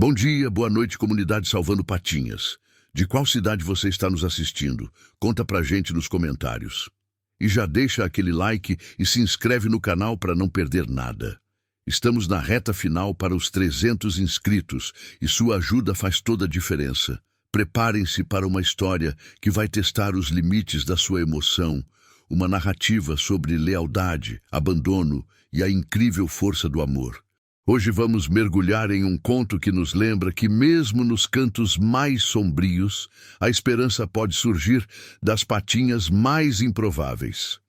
Bom dia, boa noite, comunidade Salvando Patinhas. De qual cidade você está nos assistindo? Conta pra gente nos comentários. E já deixa aquele like e se inscreve no canal para não perder nada. Estamos na reta final para os 300 inscritos e sua ajuda faz toda a diferença. Preparem-se para uma história que vai testar os limites da sua emoção, uma narrativa sobre lealdade, abandono e a incrível força do amor. Hoje vamos mergulhar em um conto que nos lembra que mesmo nos cantos mais sombrios, a esperança pode surgir das patinhas mais improváveis.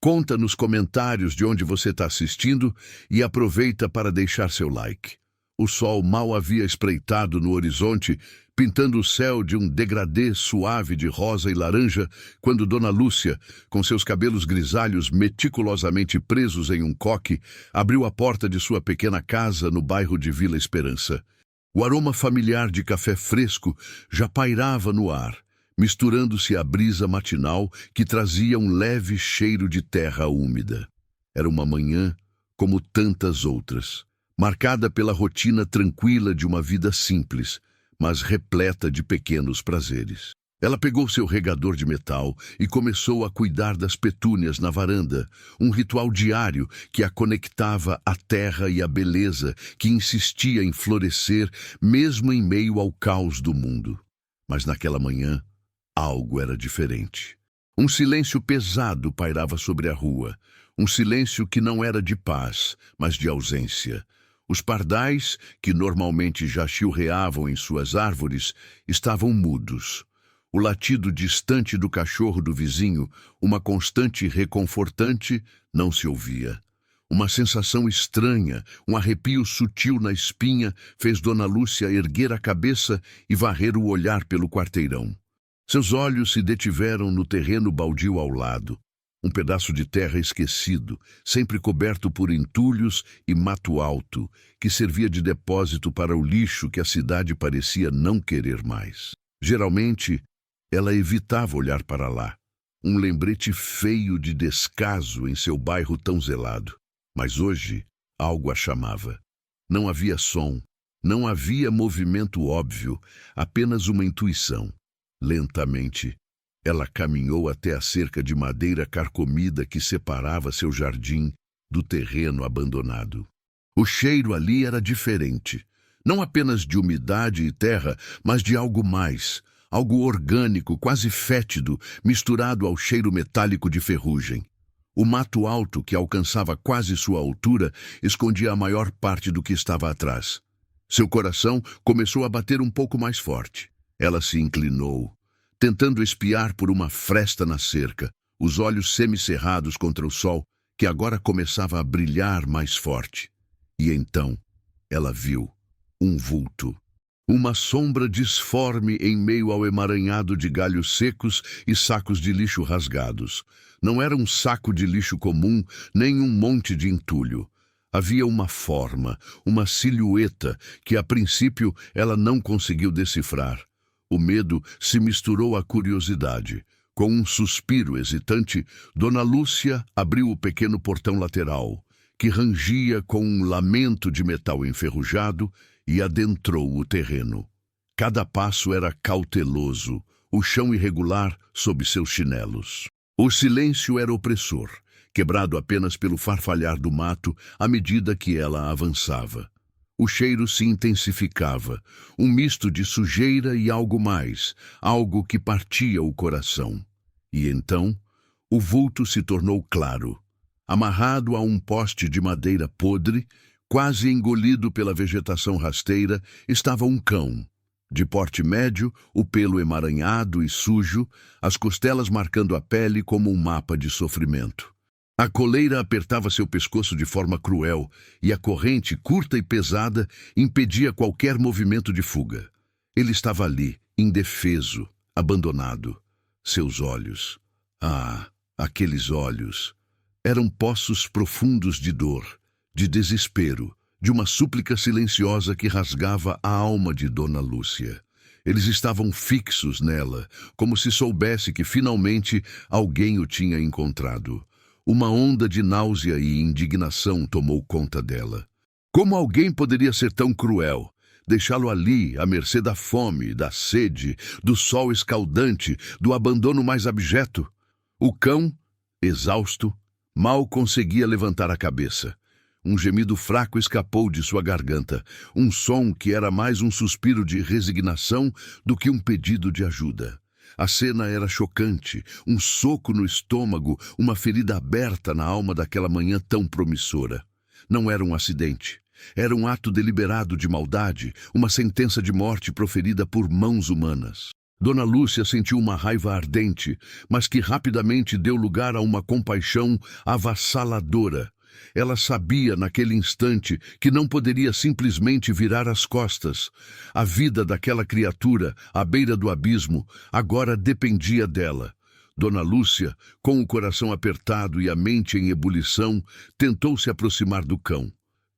Conta nos comentários de onde você está assistindo e aproveita para deixar seu like. O sol mal havia espreitado no horizonte, pintando o céu de um degradê suave de rosa e laranja, quando Dona Lúcia, com seus cabelos grisalhos meticulosamente presos em um coque, abriu a porta de sua pequena casa no bairro de Vila Esperança. O aroma familiar de café fresco já pairava no ar, misturando-se à brisa matinal que trazia um leve cheiro de terra úmida. Era uma manhã como tantas outras, marcada pela rotina tranquila de uma vida simples, mas repleta de pequenos prazeres. Ela pegou seu regador de metal e começou a cuidar das petúnias na varanda, um ritual diário que a conectava à terra e à beleza que insistia em florescer mesmo em meio ao caos do mundo. Mas naquela manhã, algo era diferente. Um silêncio pesado pairava sobre a rua, um silêncio que não era de paz, mas de ausência. Os pardais, que normalmente já chilreavam em suas árvores, estavam mudos. O latido distante do cachorro do vizinho, uma constante reconfortante, não se ouvia. Uma sensação estranha, um arrepio sutil na espinha, fez Dona Lúcia erguer a cabeça e varrer o olhar pelo quarteirão. Seus olhos se detiveram no terreno baldio ao lado. Um pedaço de terra esquecido, sempre coberto por entulhos e mato alto, que servia de depósito para o lixo que a cidade parecia não querer mais. Geralmente, ela evitava olhar para lá, um lembrete feio de descaso em seu bairro tão zelado. Mas hoje, algo a chamava. Não havia som, não havia movimento óbvio, apenas uma intuição. Lentamente, ela caminhou até a cerca de madeira carcomida que separava seu jardim do terreno abandonado. O cheiro ali era diferente, não apenas de umidade e terra, mas de algo mais, algo orgânico, quase fétido, misturado ao cheiro metálico de ferrugem. O mato alto, que alcançava quase sua altura, escondia a maior parte do que estava atrás. Seu coração começou a bater um pouco mais forte. Ela se inclinou, tentando espiar por uma fresta na cerca, os olhos semicerrados contra o sol, que agora começava a brilhar mais forte. E então, ela viu um vulto. Uma sombra disforme em meio ao emaranhado de galhos secos e sacos de lixo rasgados. Não era um saco de lixo comum, nem um monte de entulho. Havia uma forma, uma silhueta, que a princípio ela não conseguiu decifrar. O medo se misturou à curiosidade. Com um suspiro hesitante, Dona Lúcia abriu o pequeno portão lateral, que rangia com um lamento de metal enferrujado, e adentrou o terreno. Cada passo era cauteloso, o chão irregular sob seus chinelos. O silêncio era opressor, quebrado apenas pelo farfalhar do mato à medida que ela avançava. O cheiro se intensificava, um misto de sujeira e algo mais, algo que partia o coração. E então, o vulto se tornou claro. Amarrado a um poste de madeira podre, quase engolido pela vegetação rasteira, estava um cão. De porte médio, o pelo emaranhado e sujo, as costelas marcando a pele como um mapa de sofrimento. A coleira apertava seu pescoço de forma cruel, e a corrente, curta e pesada, impedia qualquer movimento de fuga. Ele estava ali, indefeso, abandonado. Seus olhos, aqueles olhos, eram poços profundos de dor, de desespero, de uma súplica silenciosa que rasgava a alma de Dona Lúcia. Eles estavam fixos nela, como se soubesse que finalmente alguém o tinha encontrado. Uma onda de náusea e indignação tomou conta dela. Como alguém poderia ser tão cruel? deixá-lo ali, à mercê da fome, da sede, do sol escaldante, do abandono mais abjeto. O cão, exausto, mal conseguia levantar a cabeça. Um gemido fraco escapou de sua garganta, um som que era mais um suspiro de resignação do que um pedido de ajuda. A cena era chocante, um soco no estômago, uma ferida aberta na alma daquela manhã tão promissora. Não era um acidente. Era um ato deliberado de maldade, uma sentença de morte proferida por mãos humanas. Dona Lúcia sentiu uma raiva ardente, mas que rapidamente deu lugar a uma compaixão avassaladora. Ela sabia naquele instante que não poderia simplesmente virar as costas. A vida daquela criatura, à beira do abismo, agora dependia dela. Dona Lúcia, com o coração apertado e a mente em ebulição, tentou se aproximar do cão.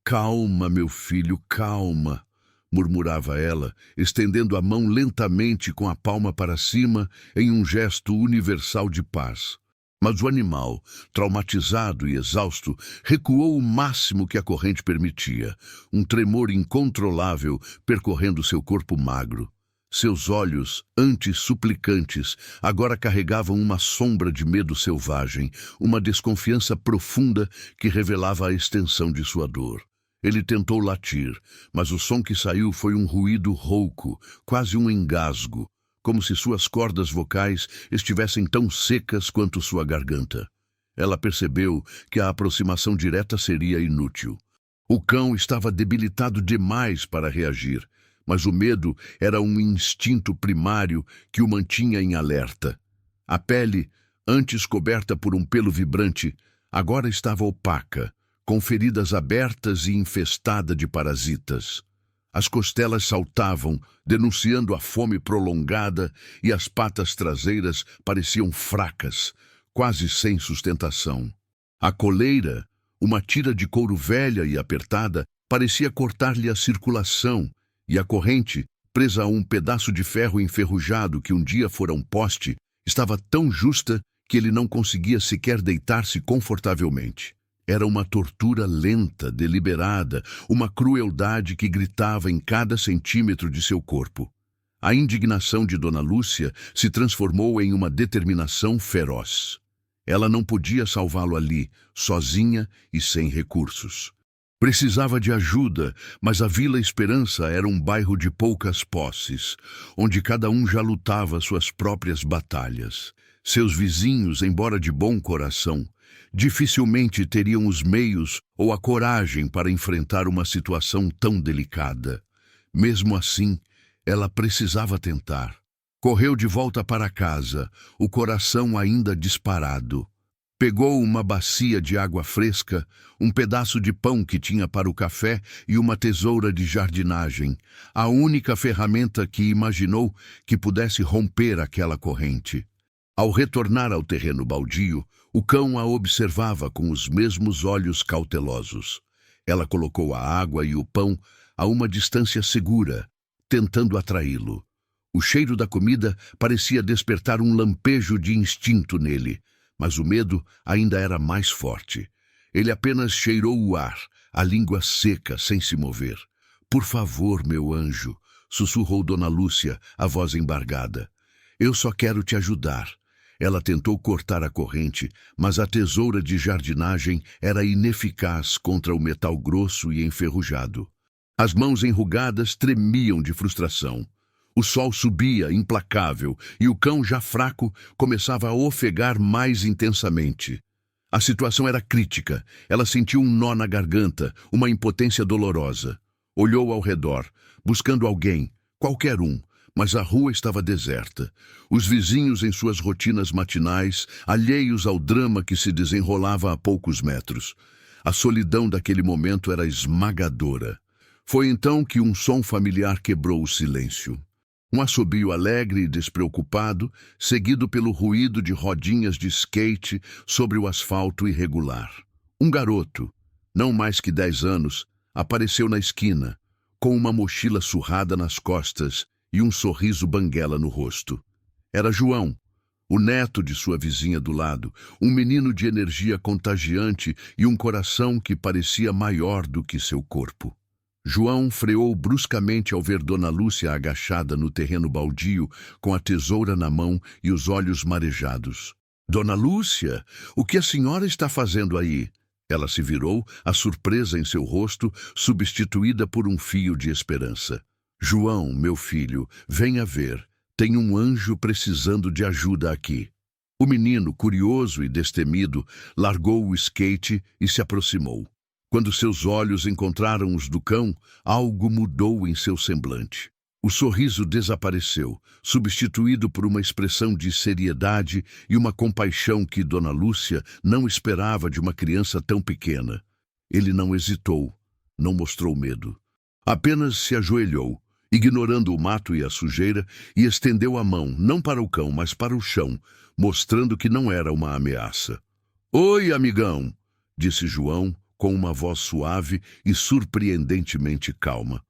"Calma, meu filho, calma", murmurava ela, estendendo a mão lentamente com a palma para cima em um gesto universal de paz. Mas o animal, traumatizado e exausto, recuou o máximo que a corrente permitia, um tremor incontrolável percorrendo seu corpo magro. Seus olhos, antes suplicantes, agora carregavam uma sombra de medo selvagem, uma desconfiança profunda que revelava a extensão de sua dor. Ele tentou latir, mas o som que saiu foi um ruído rouco, quase um engasgo, como se suas cordas vocais estivessem tão secas quanto sua garganta. Ela percebeu que a aproximação direta seria inútil. O cão estava debilitado demais para reagir, mas o medo era um instinto primário que o mantinha em alerta. A pele, antes coberta por um pelo vibrante, agora estava opaca, com feridas abertas e infestada de parasitas. As costelas saltavam, denunciando a fome prolongada, e as patas traseiras pareciam fracas, quase sem sustentação. A coleira, uma tira de couro velha e apertada, parecia cortar-lhe a circulação, e a corrente, presa a um pedaço de ferro enferrujado que um dia fora um poste, estava tão justa que ele não conseguia sequer deitar-se confortavelmente. Era uma tortura lenta, deliberada, uma crueldade que gritava em cada centímetro de seu corpo. A indignação de Dona Lúcia se transformou em uma determinação feroz. Ela não podia salvá-lo ali, sozinha e sem recursos. Precisava de ajuda, mas a Vila Esperança era um bairro de poucas posses, onde cada um já lutava suas próprias batalhas. Seus vizinhos, embora de bom coração, dificilmente teriam os meios ou a coragem para enfrentar uma situação tão delicada. Mesmo assim, ela precisava tentar. Correu de volta para casa, o coração ainda disparado. Pegou uma bacia de água fresca, um pedaço de pão que tinha para o café e uma tesoura de jardinagem, a única ferramenta que imaginou que pudesse romper aquela corrente. Ao retornar ao terreno baldio, o cão a observava com os mesmos olhos cautelosos. Ela colocou a água e o pão a uma distância segura, tentando atraí-lo. O cheiro da comida parecia despertar um lampejo de instinto nele, mas o medo ainda era mais forte. Ele apenas cheirou o ar, a língua seca, sem se mover. "Por favor, meu anjo", sussurrou Dona Lúcia, a voz embargada. "Eu só quero te ajudar." Ela tentou cortar a corrente, mas a tesoura de jardinagem era ineficaz contra o metal grosso e enferrujado. As mãos enrugadas tremiam de frustração. O sol subia, implacável, e o cão, já fraco, começava a ofegar mais intensamente. A situação era crítica. Ela sentiu um nó na garganta, uma impotência dolorosa. Olhou ao redor, buscando alguém, qualquer um, mas a rua estava deserta. Os vizinhos em suas rotinas matinais, alheios ao drama que se desenrolava a poucos metros. A solidão daquele momento era esmagadora. Foi então que um som familiar quebrou o silêncio. Um assobio alegre e despreocupado, seguido pelo ruído de rodinhas de skate sobre o asfalto irregular. Um garoto, não mais que 10 anos, apareceu na esquina, com uma mochila surrada nas costas e um sorriso banguela no rosto. Era João, o neto de sua vizinha do lado, um menino de energia contagiante e um coração que parecia maior do que seu corpo. João freou bruscamente ao ver Dona Lúcia agachada no terreno baldio, com a tesoura na mão e os olhos marejados. Dona Lúcia, o que a senhora está fazendo aí? Ela se virou, a surpresa em seu rosto, substituída por um fio de esperança. João, meu filho, venha ver. Tem um anjo precisando de ajuda aqui. O menino, curioso e destemido, largou o skate e se aproximou. Quando seus olhos encontraram os do cão, algo mudou em seu semblante. O sorriso desapareceu, substituído por uma expressão de seriedade e uma compaixão que Dona Lúcia não esperava de uma criança tão pequena. Ele não hesitou, não mostrou medo. Apenas se ajoelhou, ignorando o mato e a sujeira, e estendeu a mão, não para o cão, mas para o chão, mostrando que não era uma ameaça. "Oi, amigão", disse João, com uma voz suave e surpreendentemente calma.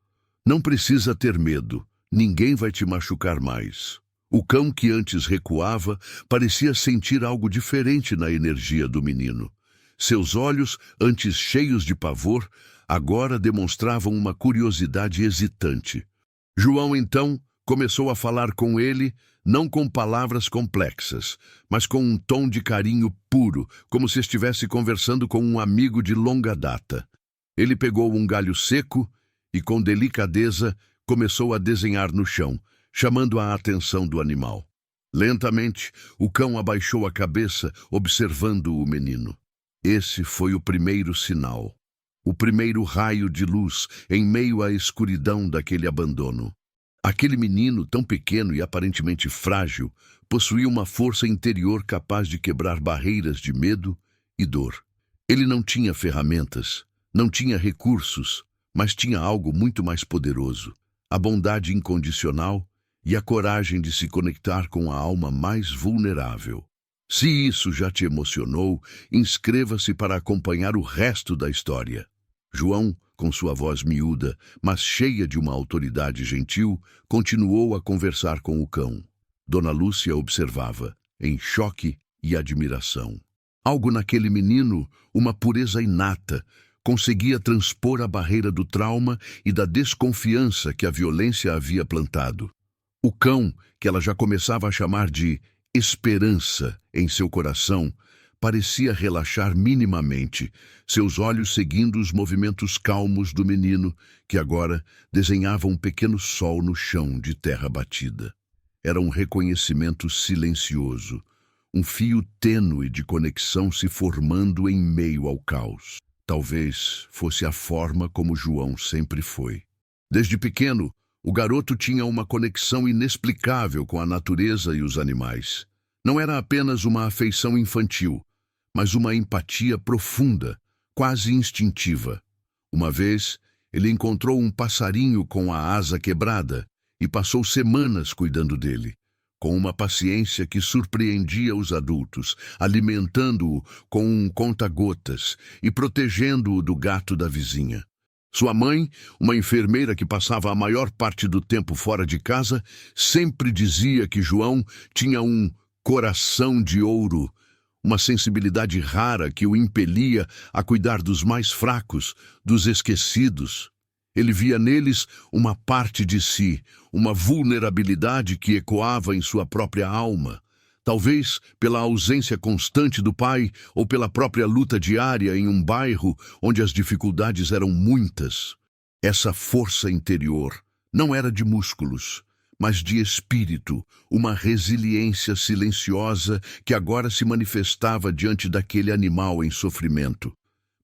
"Não precisa ter medo, ninguém vai te machucar mais." O cão, que antes recuava, parecia sentir algo diferente na energia do menino. Seus olhos, antes cheios de pavor, agora demonstravam uma curiosidade hesitante. João, então, começou a falar com ele, não com palavras complexas, mas com um tom de carinho puro, como se estivesse conversando com um amigo de longa data. Ele pegou um galho seco e, com delicadeza, começou a desenhar no chão, chamando a atenção do animal. Lentamente, o cão abaixou a cabeça, observando o menino. Esse foi o primeiro sinal, o primeiro raio de luz em meio à escuridão daquele abandono. Aquele menino, tão pequeno e aparentemente frágil, possuía uma força interior capaz de quebrar barreiras de medo e dor. Ele não tinha ferramentas, não tinha recursos, mas tinha algo muito mais poderoso: a bondade incondicional e a coragem de se conectar com a alma mais vulnerável. Se isso já te emocionou, inscreva-se para acompanhar o resto da história. João, com sua voz miúda, mas cheia de uma autoridade gentil, continuou a conversar com o cão. Dona Lúcia observava, em choque e admiração. Algo naquele menino, uma pureza inata, conseguia transpor a barreira do trauma e da desconfiança que a violência havia plantado. O cão, que ela já começava a chamar de esperança em seu coração, parecia relaxar minimamente, seus olhos seguindo os movimentos calmos do menino, que agora desenhava um pequeno sol no chão de terra batida. Era um reconhecimento silencioso, um fio tênue de conexão se formando em meio ao caos. Talvez fosse a forma como João sempre foi. Desde pequeno, o garoto tinha uma conexão inexplicável com a natureza e os animais. Não era apenas uma afeição infantil, mas uma empatia profunda, quase instintiva. Uma vez, ele encontrou um passarinho com a asa quebrada e passou semanas cuidando dele, com uma paciência que surpreendia os adultos, alimentando-o com um conta-gotas e protegendo-o do gato da vizinha. Sua mãe, uma enfermeira que passava a maior parte do tempo fora de casa, sempre dizia que João tinha um coração de ouro, uma sensibilidade rara que o impelia a cuidar dos mais fracos, dos esquecidos. Ele via neles uma parte de si, uma vulnerabilidade que ecoava em sua própria alma. Talvez pela ausência constante do pai ou pela própria luta diária em um bairro onde as dificuldades eram muitas. Essa força interior não era de músculos, mas de espírito, uma resiliência silenciosa que agora se manifestava diante daquele animal em sofrimento.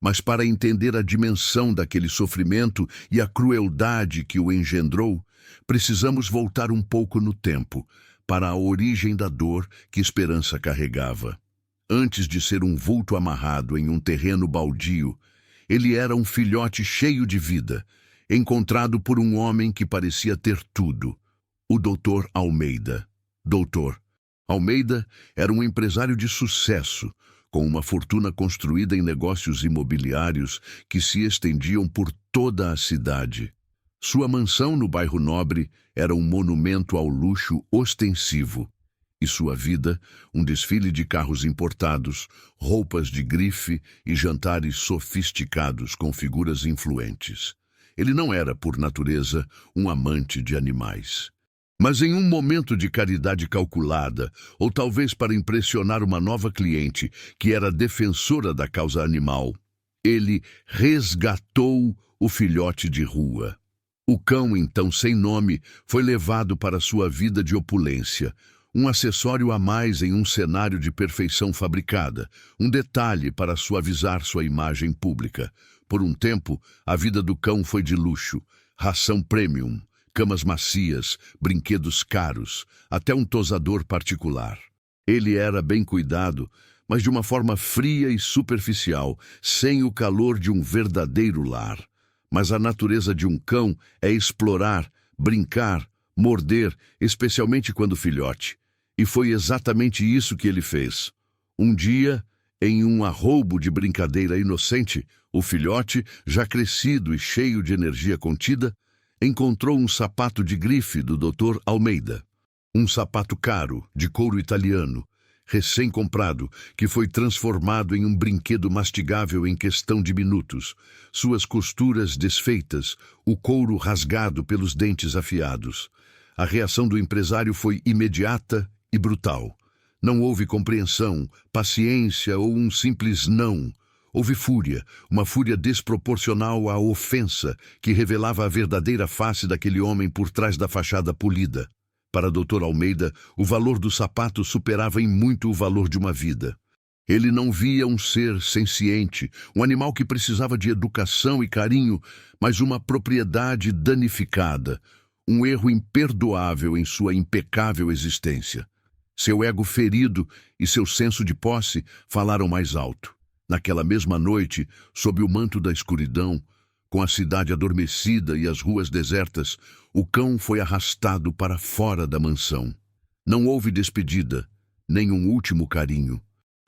Mas para entender a dimensão daquele sofrimento e a crueldade que o engendrou, precisamos voltar um pouco no tempo, para a origem da dor que Esperança carregava. Antes de ser um vulto amarrado em um terreno baldio, ele era um filhote cheio de vida, encontrado por um homem que parecia ter tudo: o Dr. Almeida. Dr. Almeida era um empresário de sucesso, com uma fortuna construída em negócios imobiliários que se estendiam por toda a cidade. Sua mansão no bairro Nobre era um monumento ao luxo ostensivo, e sua vida um desfile de carros importados, roupas de grife e jantares sofisticados com figuras influentes. Ele não era, por natureza, um amante de animais. Mas em um momento de caridade calculada, ou talvez para impressionar uma nova cliente que era defensora da causa animal, ele resgatou o filhote de rua. O cão, então sem nome, foi levado para sua vida de opulência, um acessório a mais em um cenário de perfeição fabricada, um detalhe para suavizar sua imagem pública. Por um tempo, a vida do cão foi de luxo, ração premium, camas macias, brinquedos caros, até um tosador particular. Ele era bem cuidado, mas de uma forma fria e superficial, sem o calor de um verdadeiro lar. Mas a natureza de um cão é explorar, brincar, morder, especialmente quando filhote. E foi exatamente isso que ele fez. Um dia, em um arroubo de brincadeira inocente, o filhote, já crescido e cheio de energia contida, encontrou um sapato de grife do Dr. Almeida. Um sapato caro, de couro italiano, recém-comprado, que foi transformado em um brinquedo mastigável em questão de minutos, suas costuras desfeitas, o couro rasgado pelos dentes afiados. A reação do empresário foi imediata e brutal. Não houve compreensão, paciência ou um simples não. Houve fúria, uma fúria desproporcional à ofensa que revelava a verdadeira face daquele homem por trás da fachada polida. Para Dr. Almeida, o valor do sapato superava em muito o valor de uma vida. Ele não via um ser senciente, um animal que precisava de educação e carinho, mas uma propriedade danificada, um erro imperdoável em sua impecável existência. Seu ego ferido e seu senso de posse falaram mais alto. Naquela mesma noite, sob o manto da escuridão, com a cidade adormecida e as ruas desertas, o cão foi arrastado para fora da mansão. Não houve despedida, nem um último carinho.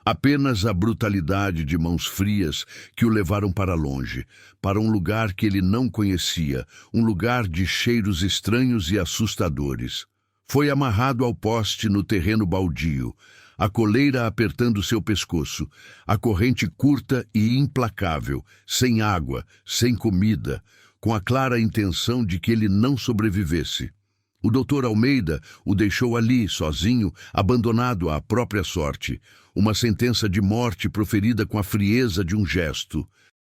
Apenas a brutalidade de mãos frias que o levaram para longe, para um lugar que ele não conhecia, um lugar de cheiros estranhos e assustadores. Foi amarrado ao poste no terreno baldio, a coleira apertando seu pescoço, a corrente curta e implacável, sem água, sem comida, com a clara intenção de que ele não sobrevivesse. O Dr. Almeida o deixou ali, sozinho, abandonado à própria sorte, uma sentença de morte proferida com a frieza de um gesto.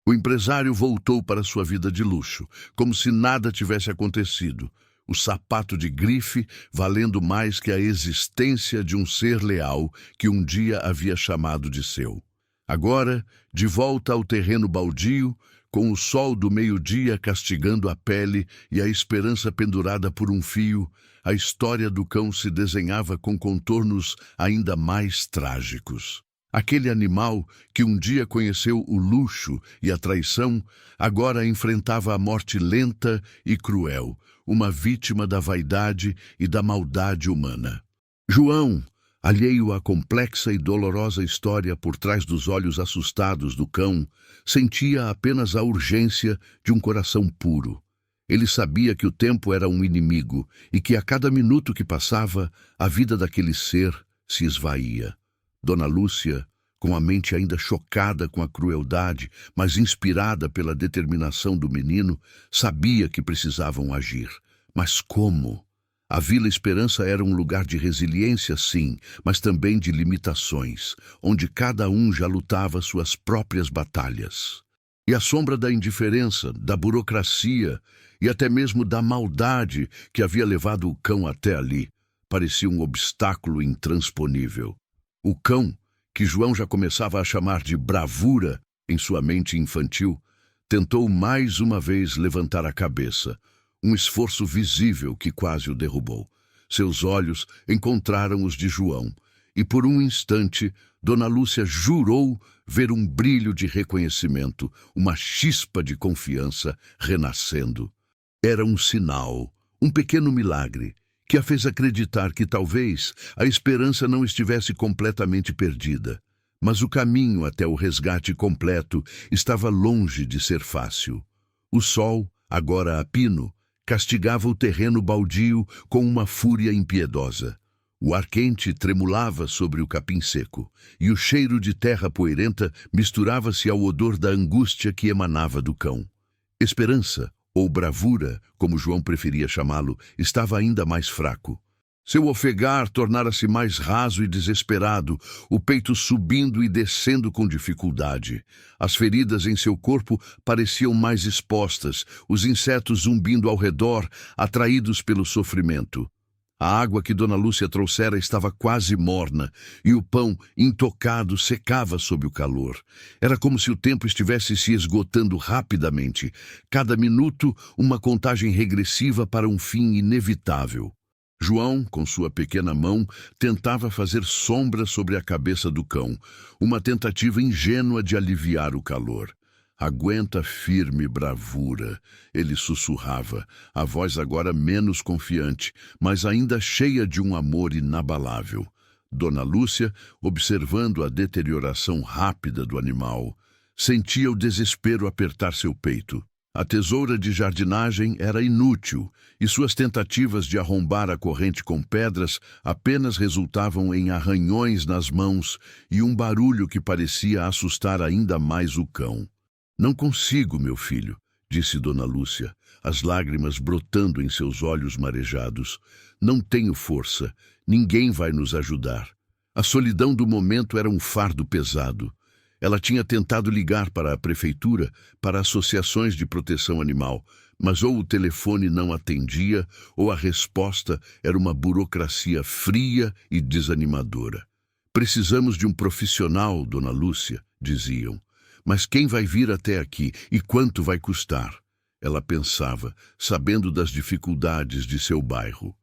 O empresário voltou para sua vida de luxo, como se nada tivesse acontecido. O sapato de grife valendo mais que a existência de um ser leal que um dia havia chamado de seu. Agora, de volta ao terreno baldio, com o sol do meio-dia castigando a pele e a esperança pendurada por um fio, a história do cão se desenhava com contornos ainda mais trágicos. Aquele animal que um dia conheceu o luxo e a traição, agora enfrentava a morte lenta e cruel, uma vítima da vaidade e da maldade humana. João, alheio à complexa e dolorosa história por trás dos olhos assustados do cão, sentia apenas a urgência de um coração puro. Ele sabia que o tempo era um inimigo e que a cada minuto que passava, a vida daquele ser se esvaía. Dona Lúcia, com a mente ainda chocada com a crueldade, mas inspirada pela determinação do menino, sabia que precisavam agir. Mas como? A Vila Esperança era um lugar de resiliência, sim, mas também de limitações, onde cada um já lutava suas próprias batalhas. E a sombra da indiferença, da burocracia e até mesmo da maldade que havia levado o cão até ali, parecia um obstáculo intransponível. O cão, que João já começava a chamar de bravura em sua mente infantil, tentou mais uma vez levantar a cabeça, um esforço visível que quase o derrubou. Seus olhos encontraram os de João, e por um instante, Dona Lúcia jurou ver um brilho de reconhecimento, uma chispa de confiança renascendo. Era um sinal, um pequeno milagre, que a fez acreditar que talvez a esperança não estivesse completamente perdida. Mas o caminho até o resgate completo estava longe de ser fácil. O sol, agora a pino, castigava o terreno baldio com uma fúria impiedosa. O ar quente tremulava sobre o capim seco, e o cheiro de terra poeirenta misturava-se ao odor da angústia que emanava do cão. Esperança, ou bravura, como João preferia chamá-lo, estava ainda mais fraco. Seu ofegar tornara-se mais raso e desesperado, o peito subindo e descendo com dificuldade. As feridas em seu corpo pareciam mais expostas, os insetos zumbindo ao redor, atraídos pelo sofrimento. A água que Dona Lúcia trouxera estava quase morna, e o pão, intocado, secava sob o calor. Era como se o tempo estivesse se esgotando rapidamente. Cada minuto, uma contagem regressiva para um fim inevitável. João, com sua pequena mão, tentava fazer sombra sobre a cabeça do cão, uma tentativa ingênua de aliviar o calor. Aguenta firme, bravura, ele sussurrava, a voz agora menos confiante, mas ainda cheia de um amor inabalável. Dona Lúcia, observando a deterioração rápida do animal, sentia o desespero apertar seu peito. A tesoura de jardinagem era inútil, e suas tentativas de arrombar a corrente com pedras apenas resultavam em arranhões nas mãos e um barulho que parecia assustar ainda mais o cão. Não consigo, meu filho, disse Dona Lúcia, as lágrimas brotando em seus olhos marejados. Não tenho força, ninguém vai nos ajudar. A solidão do momento era um fardo pesado. Ela tinha tentado ligar para a prefeitura, para associações de proteção animal, mas ou o telefone não atendia, ou a resposta era uma burocracia fria e desanimadora. Precisamos de um profissional, Dona Lúcia, diziam. Mas quem vai vir até aqui e quanto vai custar? Ela pensava, sabendo das dificuldades de seu bairro.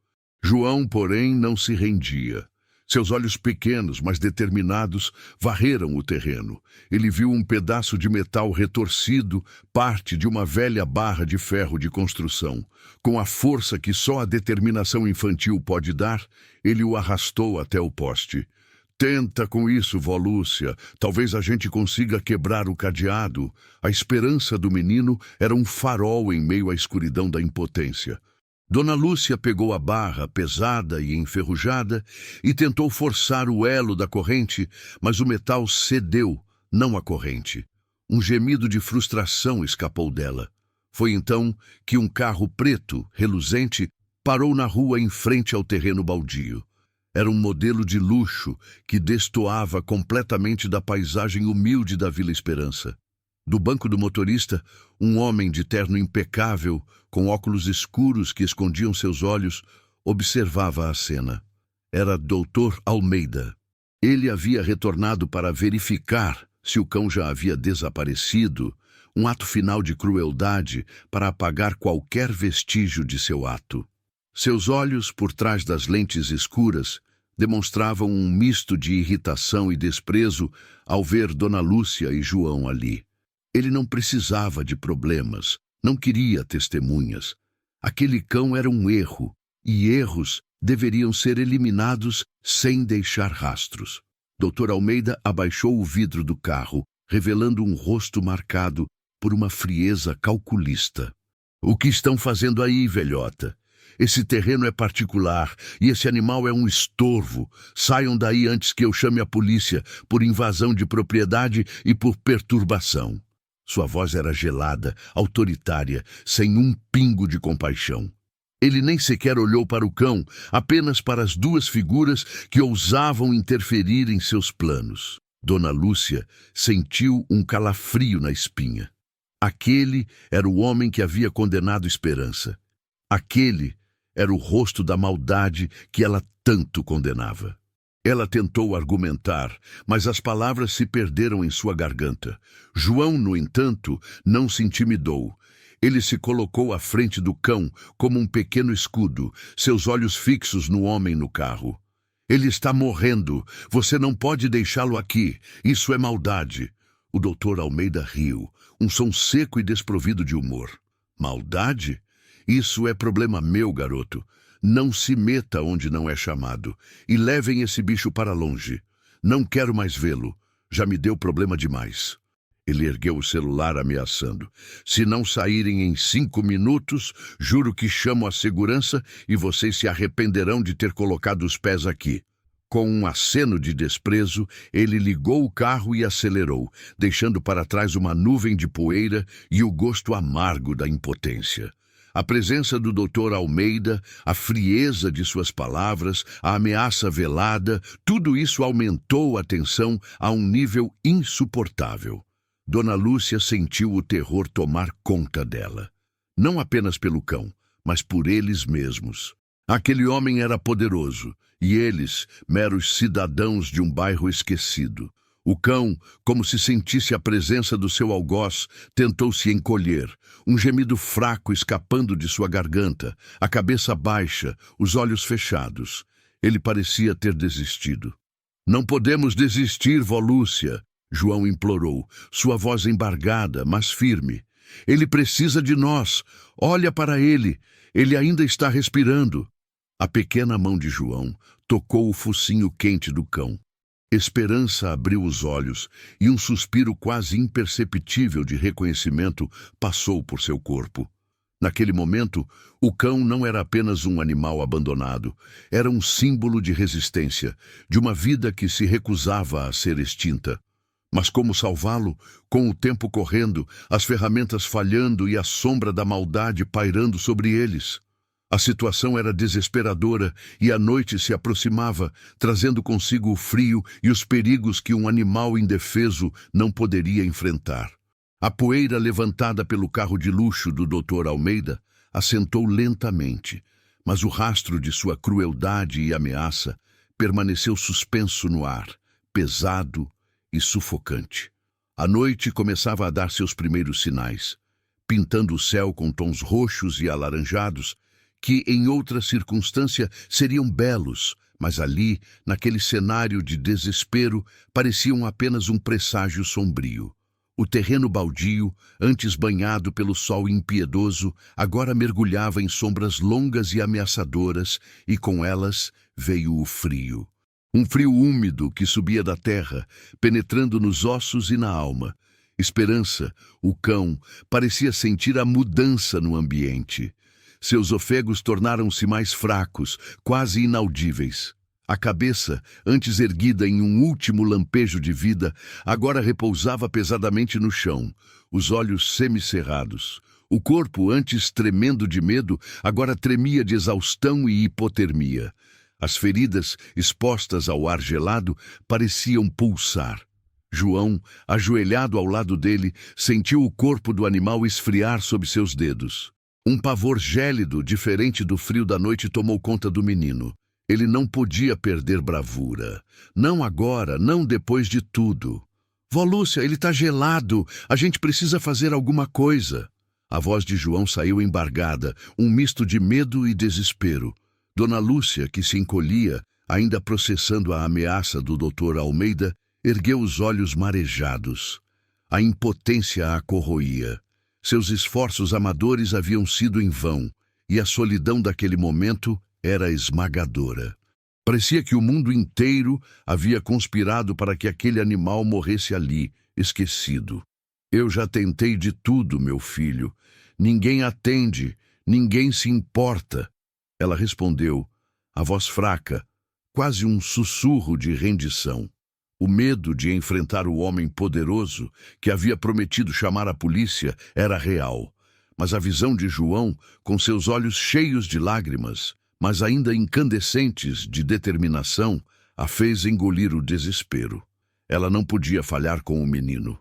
João, porém, não se rendia. Seus olhos pequenos, mas determinados, varreram o terreno. Ele viu um pedaço de metal retorcido, parte de uma velha barra de ferro de construção. Com a força que só a determinação infantil pode dar, ele o arrastou até o poste. Tenta com isso, vó Lúcia. Talvez a gente consiga quebrar o cadeado. A esperança do menino era um farol em meio à escuridão da impotência. Dona Lúcia pegou a barra, pesada e enferrujada, e tentou forçar o elo da corrente, mas o metal cedeu, não a corrente. Um gemido de frustração escapou dela. Foi então que um carro preto, reluzente, parou na rua em frente ao terreno baldio. Era um modelo de luxo que destoava completamente da paisagem humilde da Vila Esperança. Do banco do motorista, um homem de terno impecável, com óculos escuros que escondiam seus olhos, observava a cena. Era Dr. Almeida. Ele havia retornado para verificar se o cão já havia desaparecido, um ato final de crueldade para apagar qualquer vestígio de seu ato. Seus olhos, por trás das lentes escuras, demonstravam um misto de irritação e desprezo ao ver Dona Lúcia e João ali. Ele não precisava de problemas, não queria testemunhas. Aquele cão era um erro, e erros deveriam ser eliminados sem deixar rastros. Dr. Almeida abaixou o vidro do carro, revelando um rosto marcado por uma frieza calculista. "O que estão fazendo aí, velhota? Esse terreno é particular e esse animal é um estorvo. Saiam daí antes que eu chame a polícia por invasão de propriedade e por perturbação." Sua voz era gelada, autoritária, sem um pingo de compaixão. Ele nem sequer olhou para o cão, apenas para as duas figuras que ousavam interferir em seus planos. Dona Lúcia sentiu um calafrio na espinha. Aquele era o homem que havia condenado Esperança. Aquele era o rosto da maldade que ela tanto condenava. Ela tentou argumentar, mas as palavras se perderam em sua garganta. João, no entanto, não se intimidou. Ele se colocou à frente do cão como um pequeno escudo, seus olhos fixos no homem no carro. "Ele está morrendo. Você não pode deixá-lo aqui. Isso é maldade." O doutor Almeida riu, um som seco e desprovido de humor. "Maldade? Isso é problema meu, garoto. Não se meta onde não é chamado. E levem esse bicho para longe. Não quero mais vê-lo. Já me deu problema demais." Ele ergueu o celular ameaçando. "Se não saírem em 5 minutos, juro que chamo a segurança e vocês se arrependerão de ter colocado os pés aqui." Com um aceno de desprezo, ele ligou o carro e acelerou, deixando para trás uma nuvem de poeira e o gosto amargo da impotência. A presença do Dr. Almeida, a frieza de suas palavras, a ameaça velada, tudo isso aumentou a tensão a um nível insuportável. Dona Lúcia sentiu o terror tomar conta dela. Não apenas pelo cão, mas por eles mesmos. Aquele homem era poderoso, e eles, meros cidadãos de um bairro esquecido. O cão, como se sentisse a presença do seu algoz, tentou se encolher, um gemido fraco escapando de sua garganta, a cabeça baixa, os olhos fechados. Ele parecia ter desistido. "Não podemos desistir, vó Lúcia", João implorou, sua voz embargada, mas firme. "Ele precisa de nós. Olha para ele. Ele ainda está respirando." A pequena mão de João tocou o focinho quente do cão. Esperança abriu os olhos e um suspiro quase imperceptível de reconhecimento passou por seu corpo. Naquele momento, o cão não era apenas um animal abandonado, era um símbolo de resistência, de uma vida que se recusava a ser extinta. Mas como salvá-lo? Com o tempo correndo, as ferramentas falhando e a sombra da maldade pairando sobre eles. A situação era desesperadora e a noite se aproximava, trazendo consigo o frio e os perigos que um animal indefeso não poderia enfrentar. A poeira levantada pelo carro de luxo do Dr. Almeida assentou lentamente, mas o rastro de sua crueldade e ameaça permaneceu suspenso no ar, pesado e sufocante. A noite começava a dar seus primeiros sinais, pintando o céu com tons roxos e alaranjados, que em outra circunstância seriam belos, mas ali, naquele cenário de desespero, pareciam apenas um presságio sombrio. O terreno baldio, antes banhado pelo sol impiedoso, agora mergulhava em sombras longas e ameaçadoras, e com elas veio o frio. Um frio úmido que subia da terra, penetrando nos ossos e na alma. Esperança, o cão, parecia sentir a mudança no ambiente. Seus ofegos tornaram-se mais fracos, quase inaudíveis. A cabeça, antes erguida em um último lampejo de vida, agora repousava pesadamente no chão, os olhos semicerrados. O corpo, antes tremendo de medo, agora tremia de exaustão e hipotermia. As feridas, expostas ao ar gelado, pareciam pulsar. João, ajoelhado ao lado dele, sentiu o corpo do animal esfriar sob seus dedos. Um pavor gélido, diferente do frio da noite, tomou conta do menino. Ele não podia perder bravura. Não agora, não depois de tudo. "Vó Lúcia, ele está gelado. A gente precisa fazer alguma coisa." A voz de João saiu embargada, um misto de medo e desespero. Dona Lúcia, que se encolhia, ainda processando a ameaça do Dr. Almeida, ergueu os olhos marejados. A impotência a corroía. Seus esforços amadores haviam sido em vão, e a solidão daquele momento era esmagadora. Parecia que o mundo inteiro havia conspirado para que aquele animal morresse ali, esquecido. "Eu já tentei de tudo, meu filho. Ninguém atende, ninguém se importa." Ela respondeu, a voz fraca, quase um sussurro de rendição. O medo de enfrentar o homem poderoso que havia prometido chamar a polícia era real, mas a visão de João, com seus olhos cheios de lágrimas, mas ainda incandescentes de determinação, a fez engolir o desespero. Ela não podia falhar com o menino.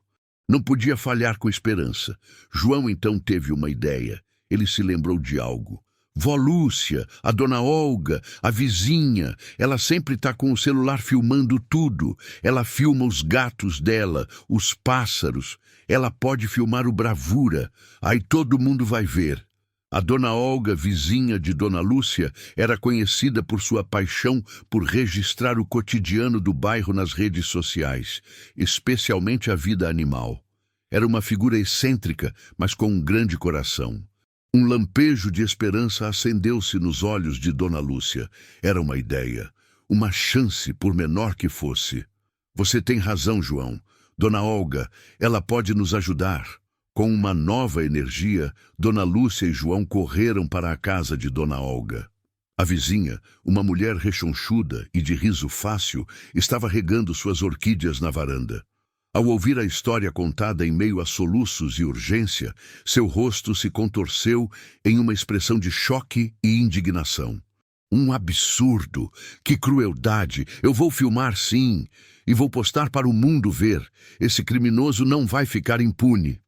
Não podia falhar com esperança. João então teve uma ideia. Ele se lembrou de algo. Vó Lúcia, a dona Olga, a vizinha, ela sempre está com o celular filmando tudo. Ela filma os gatos dela, os pássaros. Ela pode filmar o Bravura. Aí todo mundo vai ver. A dona Olga, vizinha de dona Lúcia, era conhecida por sua paixão por registrar o cotidiano do bairro nas redes sociais, especialmente a vida animal. Era uma figura excêntrica, mas com um grande coração. Um lampejo de esperança acendeu-se nos olhos de dona Lúcia. Era uma ideia, uma chance, por menor que fosse. Você tem razão, João. Dona Olga, ela pode nos ajudar. Com uma nova energia, dona Lúcia e João correram para a casa de dona Olga. A vizinha, uma mulher rechonchuda e de riso fácil, estava regando suas orquídeas na varanda. Ao ouvir a história contada em meio a soluços e urgência, seu rosto se contorceu em uma expressão de choque e indignação. Um absurdo! Que crueldade! Eu vou filmar, sim, e vou postar para o mundo ver. Esse criminoso não vai ficar impune.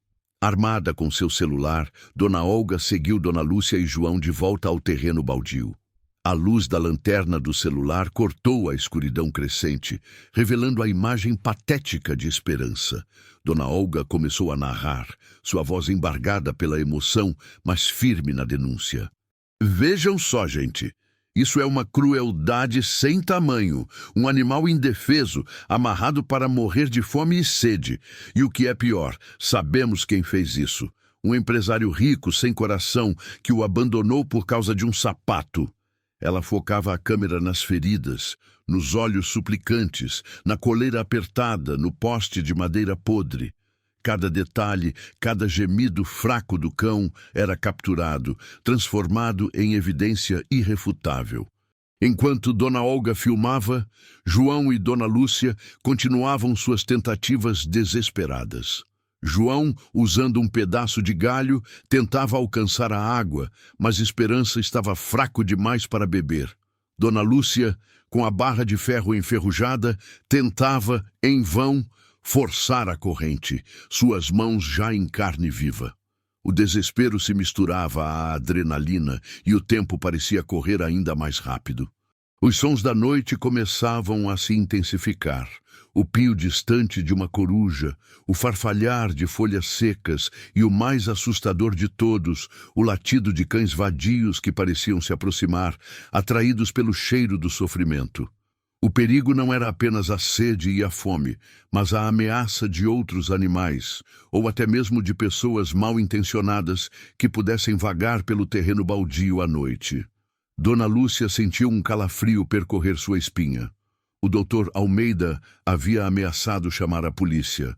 Armada com seu celular, Dona Olga seguiu Dona Lúcia e João de volta ao terreno baldio. A luz da lanterna do celular cortou a escuridão crescente, revelando a imagem patética de Esperança. Dona Olga começou a narrar, sua voz embargada pela emoção, mas firme na denúncia. Vejam só, gente. Isso é uma crueldade sem tamanho. Um animal indefeso, amarrado para morrer de fome e sede. E o que é pior, sabemos quem fez isso. Um empresário rico, sem coração, que o abandonou por causa de um sapato. Ela focava a câmera nas feridas, nos olhos suplicantes, na coleira apertada, no poste de madeira podre. Cada detalhe, cada gemido fraco do cão era capturado, transformado em evidência irrefutável. Enquanto Dona Olga filmava, João e Dona Lúcia continuavam suas tentativas desesperadas. João, usando um pedaço de galho, tentava alcançar a água, mas Esperança estava fraco demais para beber. Dona Lúcia, com a barra de ferro enferrujada, tentava, em vão, forçar a corrente, suas mãos já em carne viva. O desespero se misturava à adrenalina e o tempo parecia correr ainda mais rápido. Os sons da noite começavam a se intensificar. O pio distante de uma coruja, o farfalhar de folhas secas e o mais assustador de todos, o latido de cães vadios que pareciam se aproximar, atraídos pelo cheiro do sofrimento. O perigo não era apenas a sede e a fome, mas a ameaça de outros animais, ou até mesmo de pessoas mal intencionadas que pudessem vagar pelo terreno baldio à noite. Dona Lúcia sentiu um calafrio percorrer sua espinha. O doutor Almeida havia ameaçado chamar a polícia.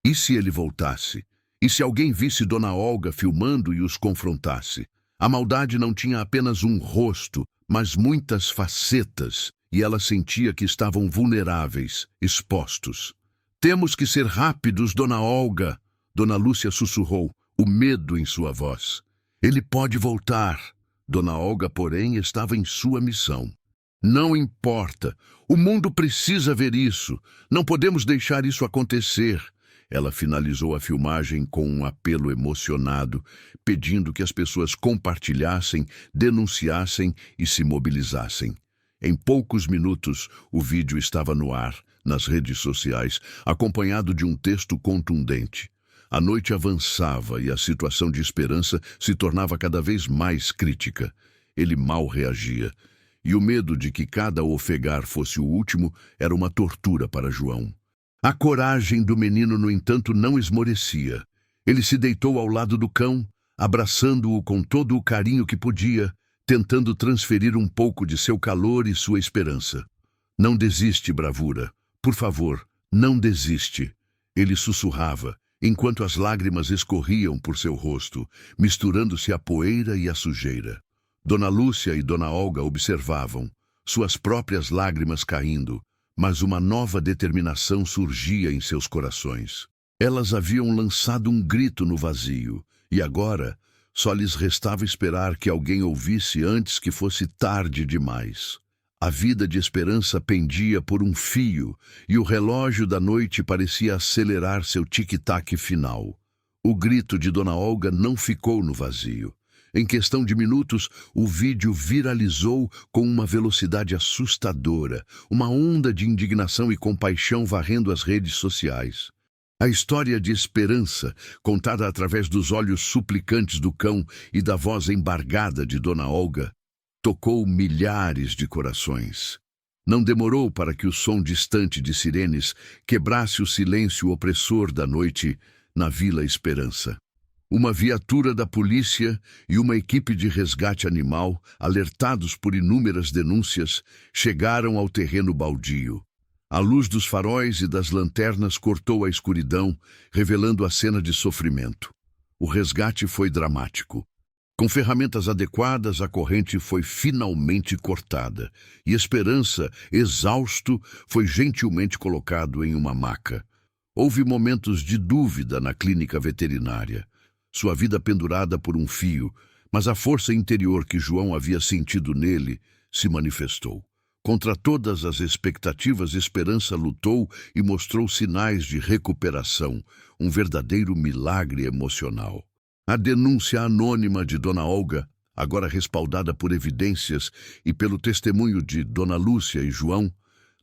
E se ele voltasse? E se alguém visse Dona Olga filmando e os confrontasse? A maldade não tinha apenas um rosto, mas muitas facetas, e ela sentia que estavam vulneráveis, expostos. Temos que ser rápidos, Dona Olga, Dona Lúcia sussurrou, o medo em sua voz. Ele pode voltar. Dona Olga, porém, estava em sua missão. Não importa. O mundo precisa ver isso. Não podemos deixar isso acontecer. Ela finalizou a filmagem com um apelo emocionado, pedindo que as pessoas compartilhassem, denunciassem e se mobilizassem. Em poucos minutos, o vídeo estava no ar, nas redes sociais, acompanhado de um texto contundente. A noite avançava e a situação de Esperança se tornava cada vez mais crítica. Ele mal reagia. E o medo de que cada ofegar fosse o último era uma tortura para João. A coragem do menino, no entanto, não esmorecia. Ele se deitou ao lado do cão, abraçando-o com todo o carinho que podia, tentando transferir um pouco de seu calor e sua esperança. Não desiste, bravura. Por favor, não desiste. Ele sussurrava, enquanto as lágrimas escorriam por seu rosto, misturando-se à poeira e à sujeira. Dona Lúcia e Dona Olga observavam, suas próprias lágrimas caindo, mas uma nova determinação surgia em seus corações. Elas haviam lançado um grito no vazio, e agora só lhes restava esperar que alguém ouvisse antes que fosse tarde demais. A vida de Esperança pendia por um fio, e o relógio da noite parecia acelerar seu tic-tac final. O grito de Dona Olga não ficou no vazio. Em questão de minutos, o vídeo viralizou com uma velocidade assustadora, uma onda de indignação e compaixão varrendo as redes sociais. A história de Esperança, contada através dos olhos suplicantes do cão e da voz embargada de Dona Olga, tocou milhares de corações. Não demorou para que o som distante de sirenes quebrasse o silêncio opressor da noite na Vila Esperança. Uma viatura da polícia e uma equipe de resgate animal, alertados por inúmeras denúncias, chegaram ao terreno baldio. A luz dos faróis e das lanternas cortou a escuridão, revelando a cena de sofrimento. O resgate foi dramático. Com ferramentas adequadas, a corrente foi finalmente cortada, e Esperança, exausto, foi gentilmente colocado em uma maca. Houve momentos de dúvida na clínica veterinária. Sua vida pendurada por um fio, mas a força interior que João havia sentido nele se manifestou. Contra todas as expectativas, Esperança lutou e mostrou sinais de recuperação, um verdadeiro milagre emocional. A denúncia anônima de Dona Olga, agora respaldada por evidências e pelo testemunho de Dona Lúcia e João,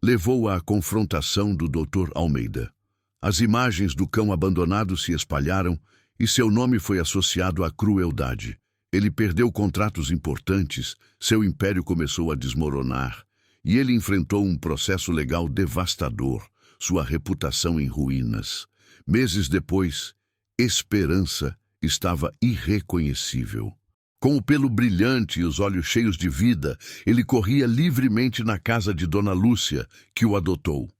levou à confrontação do Dr. Almeida. As imagens do cão abandonado se espalharam e seu nome foi associado à crueldade. Ele perdeu contratos importantes, seu império começou a desmoronar e ele enfrentou um processo legal devastador, sua reputação em ruínas. Meses depois, Esperança estava irreconhecível. Com o pelo brilhante e os olhos cheios de vida, ele corria livremente na casa de Dona Lúcia, que o adotou.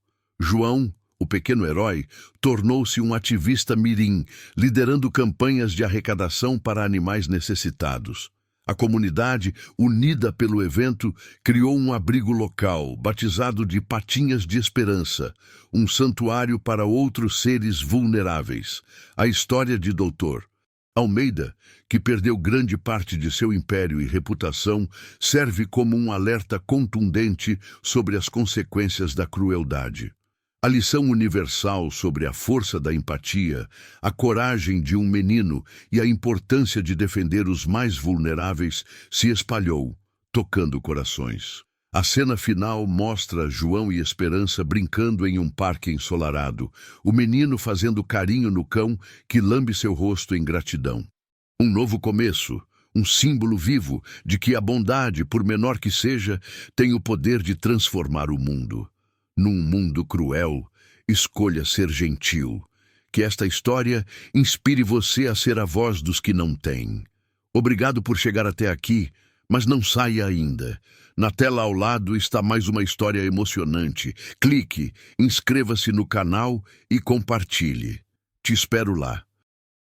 João, o pequeno herói, tornou-se um ativista mirim, liderando campanhas de arrecadação para animais necessitados. A comunidade, unida pelo evento, criou um abrigo local, batizado de Patinhas de Esperança, um santuário para outros seres vulneráveis. A história de Dr. Almeida, que perdeu grande parte de seu império e reputação, serve como um alerta contundente sobre as consequências da crueldade. A lição universal sobre a força da empatia, a coragem de um menino e a importância de defender os mais vulneráveis se espalhou, tocando corações. A cena final mostra João e Esperança brincando em um parque ensolarado, o menino fazendo carinho no cão que lambe seu rosto em gratidão. Um novo começo, um símbolo vivo de que a bondade, por menor que seja, tem o poder de transformar o mundo. Num mundo cruel, escolha ser gentil. Que esta história inspire você a ser a voz dos que não têm. Obrigado por chegar até aqui, mas não saia ainda. Na tela ao lado está mais uma história emocionante. Clique, inscreva-se no canal e compartilhe. Te espero lá.